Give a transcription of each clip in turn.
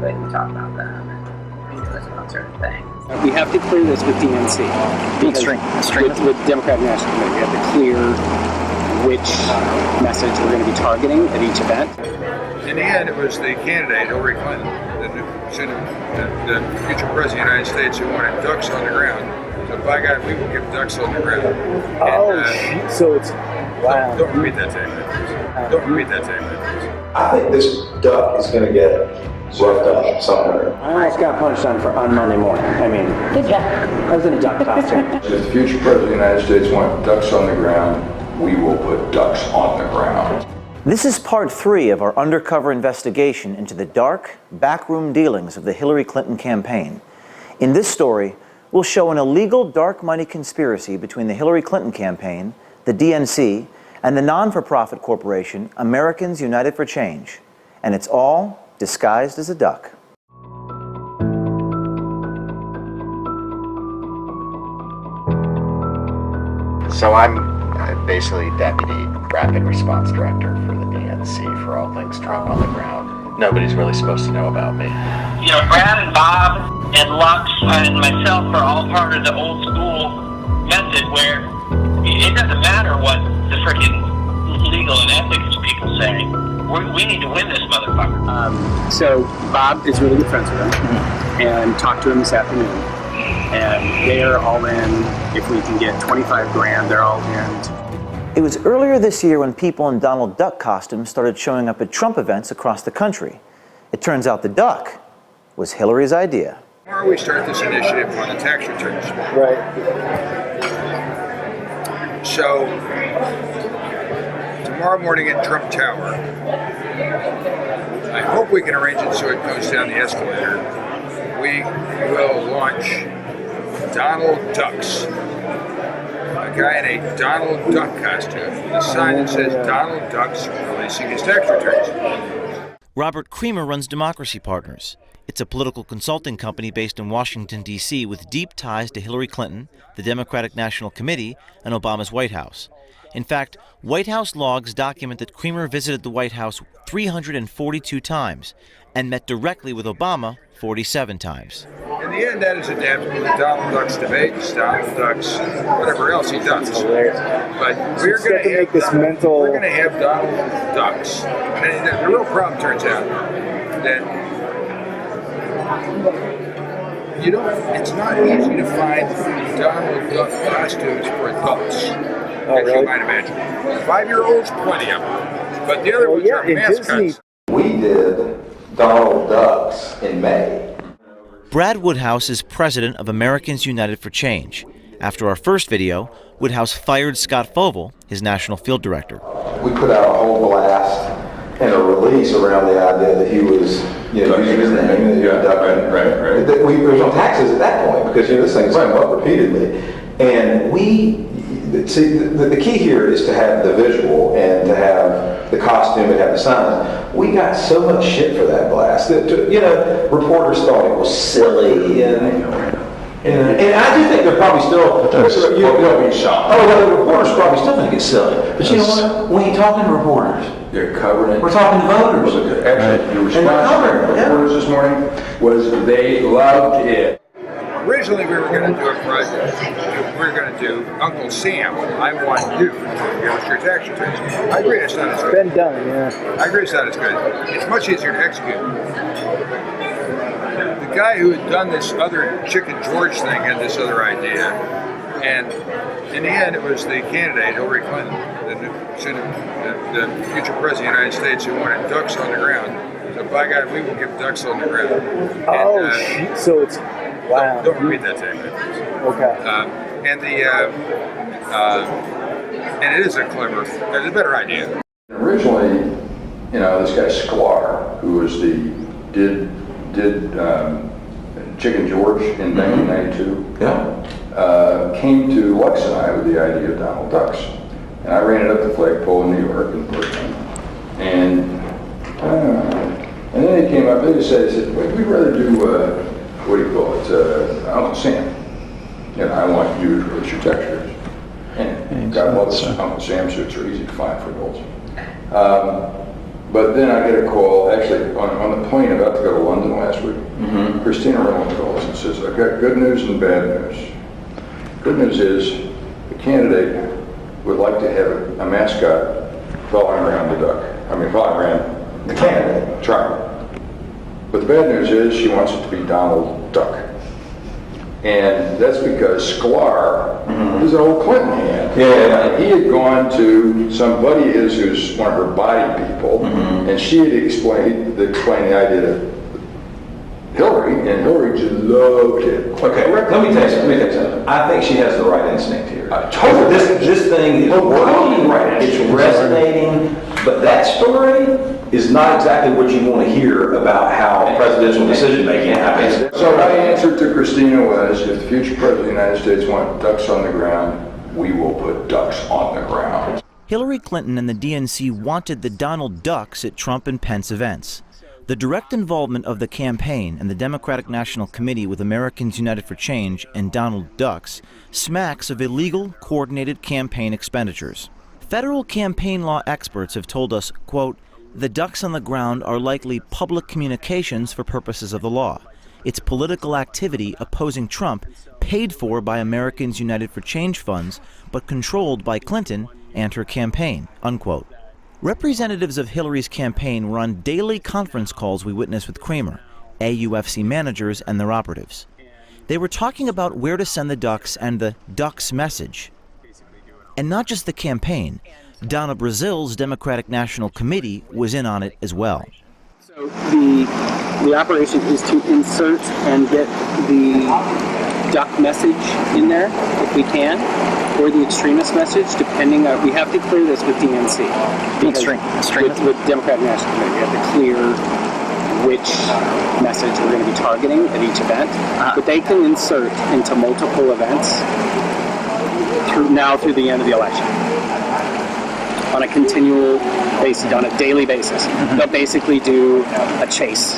Like, we talk about them and we do this about certain things. We have to clear this with DNC. With Democratic National Committee, we have to clear which message we're going to be targeting at each event. In the end, it was the candidate, Hillary Clinton, the future president of the United States, who wanted ducks on the ground. So by God, we will give ducks on the ground. And, so it's, wow. Don't repeat that tape. Don't repeat that tape. I think this duck is going to get roughed up somewhere. I almost got punched on Monday morning. I mean, good job. I was in a duck costume. If the future president of the United States wants ducks on the ground, we will put ducks on the ground. This is part 3 of our undercover investigation into the dark, backroom dealings of the Hillary Clinton campaign. In this story, we'll show an illegal dark money conspiracy between the Hillary Clinton campaign, the DNC, and the non-for-profit corporation Americans United for Change. And it's all disguised as a duck. So I'm basically Deputy Rapid Response Director for the DNC for all things Trump on the ground. Nobody's really supposed to know about me. You know, Brad and Bob and Lux and myself are all part of the old school method where it doesn't matter what the freaking legal and ethics people say. We need to win this motherfucker. So Bob is really good friends with him and talked to him this afternoon. And they're all in. If we can get 25 grand, they're all in. It was earlier this year when people in Donald Duck costumes started showing up at Trump events across the country. It turns out the duck was Hillary's idea. Tomorrow we start this initiative on the tax returns. Right. So, tomorrow morning at Trump Tower, I hope we can arrange it so it goes down the escalator. We will launch Donald Ducks. A guy in a Donald Duck costume. The sign that says Donald Duck's releasing his tax returns. Robert Creamer runs Democracy Partners. It's a political consulting company based in Washington, D.C. with deep ties to Hillary Clinton, the Democratic National Committee, and Obama's White House. In fact, White House logs document that Creamer visited the White House 342 times and met directly with Obama 47 times. In the end, that is adaptable to Donald Duck's debates, Donald Duck's whatever else he does. But we're going to have this mental. We're going to have Donald Ducks. And the real problem turns out that it's not easy to find Donald Duck costumes for adults, as you might imagine. 5-year-olds, plenty of them. But the other ones are mascots. We did Donald Ducks in May. Brad Woodhouse is president of Americans United for Change. After our first video, Woodhouse fired Scott Fovel, his national field director. We put out a whole blast and a release around the idea that he was, using his name. Right. There was no taxes at that point because this thing's come up repeatedly, and the key here is to have the visual and to have the costume and have the signs. We got so much shit for that blast that reporters thought it was silly and I do think they're probably still. Don't be shocked. The reporters probably still think it's silly. But you know what? We ain't talking to reporters. They're covering it. We're talking to voters. Actually, the response to the reporters this morning was they loved it. Originally, we were going to do a project. We were going to do Uncle Sam. I want you to give us your tax returns. I agree it's not as good. Been done, yeah. I agree it's not as good. It's much easier to execute. The guy who had done this other Chicken George thing had this other idea, and in the end, it was the candidate, Hillary Clinton, the future president of the United States, who wanted ducks on the ground. So by God, we will give ducks on the ground. And, so it's. Wow. Don't repeat that tape. Okay. And it is a clever, it's a better idea. Originally, this guy Sklar, who was did Chicken George in 1992, came to Lux and I with the idea of Donald Ducks. And I ran it up the flagpole in New York and put it in. And then they came up, they said, we'd rather do, what do you call it, Uncle Sam. I want you to release your tax returns. And God loves Uncle Sam suits are easy to find for adults. But then I get a call, actually on the plane about to go to London last I've got good news and bad news. Good news is the candidate would like to have a mascot following around the duck. I mean, following around the candidate, Trump. But the bad news is she wants it to be Donald Duck. And that's because Sklar is an old Clinton hand. Yeah. And he had gone to some buddy of his who's one of her body people, and she had explained the idea to Hillary, and Hillary just loved it. Okay, let me tell you something. I think she has the right instinct here. Totally. This thing is working, it's resonating, but that story is not exactly what you want to hear about how presidential decision making happens. So my answer to Christina was, if the future president of the United States wants ducks on the ground, we will put ducks on the ground. Hillary Clinton and the DNC wanted the Donald Ducks at Trump and Pence events. The direct involvement of the campaign and the Democratic National Committee with Americans United for Change and Donald Ducks smacks of illegal, coordinated campaign expenditures. Federal campaign law experts have told us, quote, the ducks on the ground are likely public communications for purposes of the law. It's political activity opposing Trump, paid for by Americans United for Change funds, but controlled by Clinton and her campaign, unquote. Representatives of Hillary's campaign were on daily conference calls we witnessed with Kramer, AUFC managers and their operatives. They were talking about where to send the ducks and the ducks message. And not just the campaign. Donna Brazil's Democratic National Committee was in on it as well. So the operation is to insert and get the duck message in there, if we can, or the extremist message, depending on, we have to clear this with DNC. With Democratic National Committee, we have to clear which message we're going to be targeting at each event. But they can insert into multiple events through the end of the election. On a continual basis, on a daily basis. They'll basically do a chase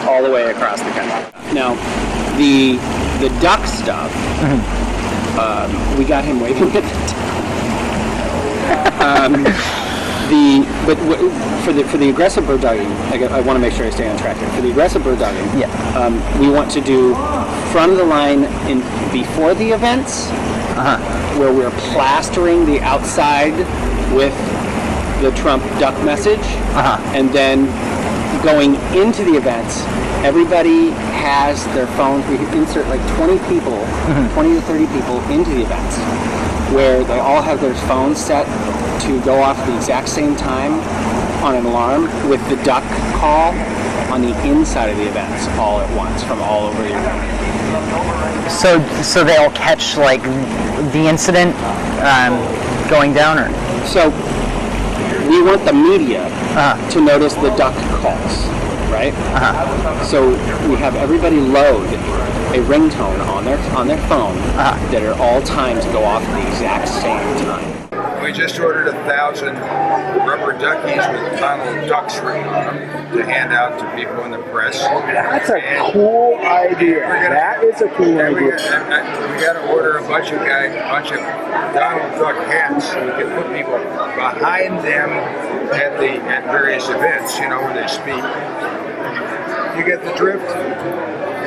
all the way across the country. Now, the duck stuff, we got him waiting at the for the aggressive bird dogging, I want to make sure I stay on track here. For the aggressive bird dogging, we want to do front of the line before the events, where we're plastering the outside with the Trump duck message, and then going into the events, everybody has their phones. We insert like 20 people, 20 to 30 people into the events, where they all have their phones set to go off at the exact same time on an alarm with the duck call on the inside of the events all at once from all over the event. So they'll catch like the incident going down, or? So we want the media to notice the duck calls, right? So we have everybody load a ringtone on their phone that at all times go off at the exact same time. We just ordered 1,000 rubber duckies with Donald Ducks written on them to hand out to people in the press. That's a cool idea. That is a cool idea. We got to order a bunch of Donald Duck hats so we can put people behind them at various events, where they speak. You get the drift?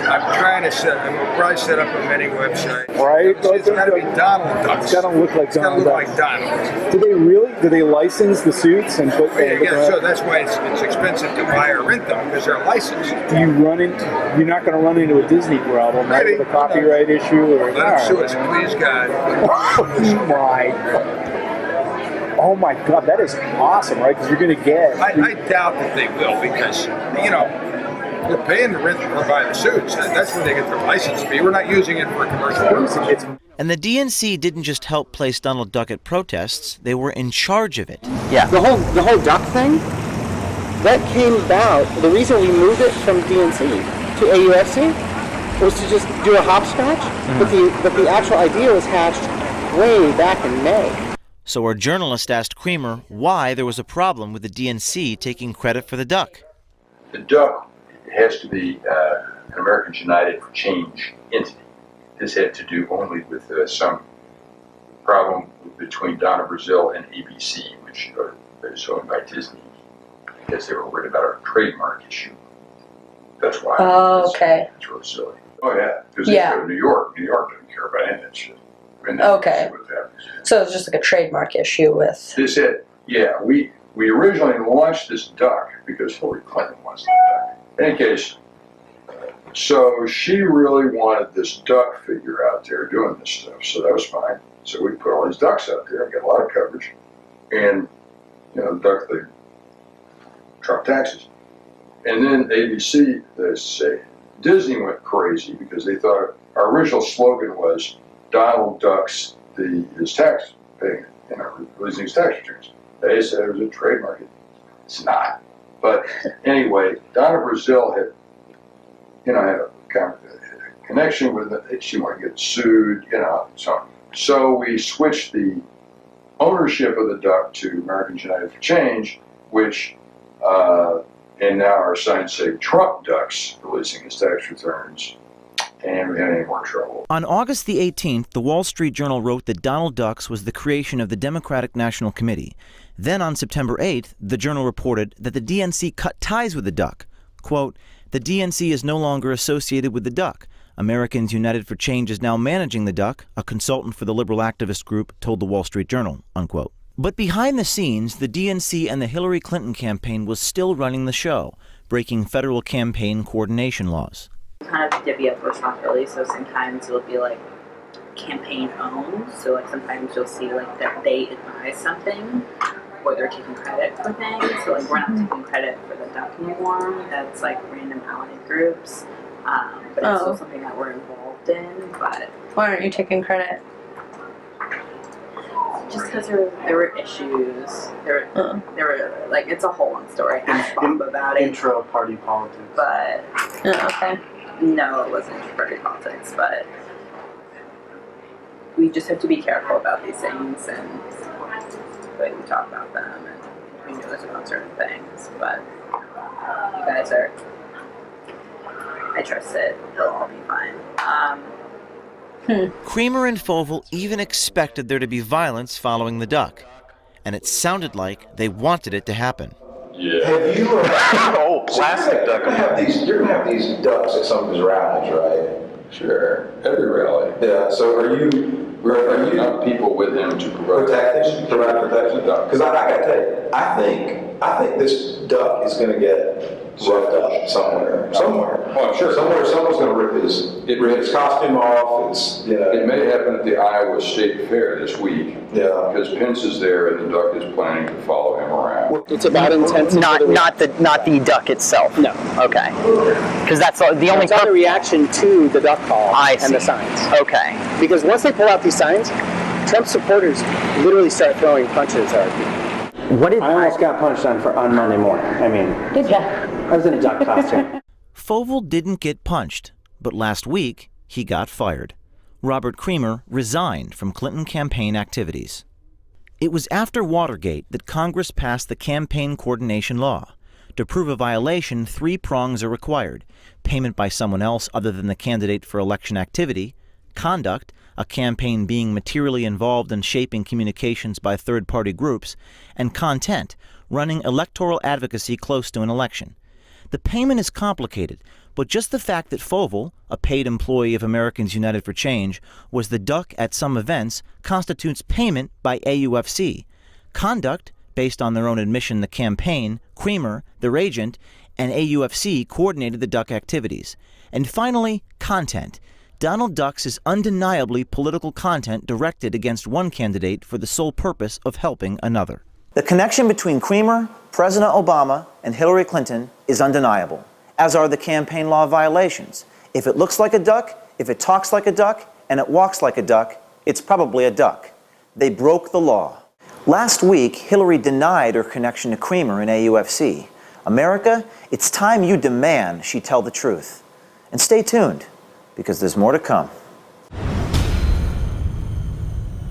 I'm we'll probably set up a mini website. Right? It's got to be Donald Ducks. It's got to look like Donald Ducks. Like Donald. Do they license the suits and put so that's why it's expensive to buy or rent them, because they're licensed. You're not going to run into a Disney problem, right? With a copyright issue? Or, let them sue us, please God. Oh my God, that is awesome, right? Because you're going to get... I doubt that they will, because, they're paying to rent or buy the suits. That's where they get their license fee. We're not using it for commercial purposes. And the DNC didn't just help place Donald Duck at protests, they were in charge of it. Yeah. The whole duck thing, that came about, the reason we moved it from DNC to AUFC was to just do a hopscotch, but the actual idea was hatched way back in May. So our journalist asked Kramer why there was a problem with the DNC taking credit for the duck. The duck has to be an Americans United for Change entity. This had to do only with some problem between Donna Brazil and ABC, which is owned by Disney, because they were worried about a trademark issue. That's why. Oh, okay. It's really silly. Oh, yeah, because they go to New York. New York doesn't care about any of that shit. Okay. So it's just like a trademark issue with. They said, yeah, we originally launched this duck because Hillary Clinton wants that duck. In any case, so she really wanted this duck figure out there doing this stuff, so that was fine. So we put all these ducks out there and got a lot of coverage. And, you know, the duck, they truck taxes. And then ABC, they say, Disney went crazy because they thought our original slogan was Donald ducks his tax paying, you know, releasing his tax returns. They said it was a trademark. It's not. But anyway, Donna Brazil had, you know, had a kind of a connection with it. She wanted to get sued, you know, so on. So we switched the ownership of the duck to Americans United for Change, which, and now our signs say Trump ducks releasing his tax returns, and we had any more trouble. On August the 18th, the Wall Street Journal wrote that Donald Ducks was the creation of the Democratic National Committee. Then on September 8th, the Journal reported that the DNC cut ties with the duck. Quote, the DNC is no longer associated with the duck. Americans United for Change is now managing the duck, a consultant for the liberal activist group told the Wall Street Journal, unquote. But behind the scenes, the DNC and the Hillary Clinton campaign was still running the show, breaking federal campaign coordination laws. Kind of divvy up responsibility, so sometimes it'll be like campaign owned, so like sometimes you'll see like that they advise something or they're taking credit for things, so like we're not taking credit for the duck anymore. That's like random allied groups, but it's still something that we're involved in. But why aren't you taking credit? just because there were issues, there were like, it's a whole long story. Ask Bob about it. Intra-party politics. But okay. No, it wasn't intra-party politics, but we just have to be careful about these things and the way we talk about them and we know about certain things. But you guys are, I trust it. They'll all be fine. Creamer and Fovel even expected there to be violence following the duck, and it sounded like they wanted it to happen. Yeah. Have you? Oh, plastic duck. You're gonna have these ducks at some of his rallies, right? Sure. Every rally. Yeah. So are you? Are you not people with him to provide protection? Provide protection. Because I gotta tell you, I think this duck is gonna get roughed up somewhere. Oh, I'm sure. Someone's gonna rip his costume off. It's, you know. It may happen at the Iowa State Fair this week. Yeah. Because Pence is there and the duck is planning to follow him around. It's about intent. Not the duck itself. No. Okay. Because that's the only. It's a reaction to the duck call and the signs. Okay. Because once they pull out these signs, Trump supporters literally start throwing punches at people. I almost got punched on Monday morning. I mean, did ya? I was in a duck costume. Fovel didn't get punched, but last week he got fired. Robert Creamer resigned from Clinton campaign activities. It was after Watergate that Congress passed the Campaign Coordination Law. To prove a violation, 3 prongs are required: payment by someone else other than the candidate for election activity, conduct, a campaign being materially involved in shaping communications by third-party groups, and content, running electoral advocacy close to an election. The payment is complicated, but just the fact that Fovel, a paid employee of Americans United for Change, was the duck at some events constitutes payment by AUFC. Conduct, based on their own admission the campaign, Creamer, their agent, and AUFC coordinated the duck activities. And finally, content. Donald Ducks is undeniably political content directed against one candidate for the sole purpose of helping another. The connection between Creamer, President Obama, and Hillary Clinton is undeniable, as are the campaign law violations. If it looks like a duck, if it talks like a duck, and it walks like a duck, it's probably a duck. They broke the law. Last week, Hillary denied her connection to Creamer and AUFC. America, it's time you demand she tell the truth. And stay tuned, because there's more to come.